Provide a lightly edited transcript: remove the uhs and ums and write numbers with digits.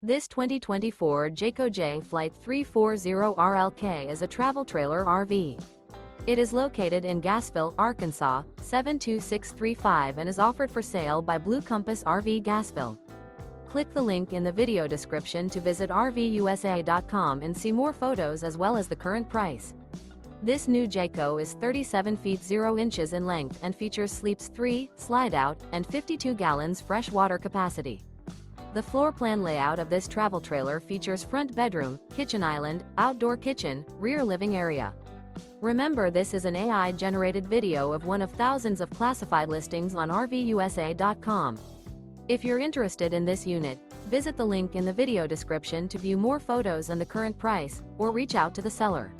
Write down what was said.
This 2024 Jayco Jay Flight 340RLK is a travel trailer RV. It is located in Gassville, Arkansas, 72635 and is offered for sale by Blue Compass RV Gassville. Click the link in the video description to visit RVUSA.com and see more photos as well as the current price. This new Jayco is 37 feet 0 inches in length and features sleeps 3, Slideout, and 52 gallons fresh water capacity. The floor plan layout of this travel trailer features front bedroom, kitchen island, outdoor kitchen, rear living area. Remember, this is an AI-generated video of one of thousands of classified listings on RVUSA.com. If you're interested in this unit, visit the link in the video description to view more photos and the current price, or reach out to the seller.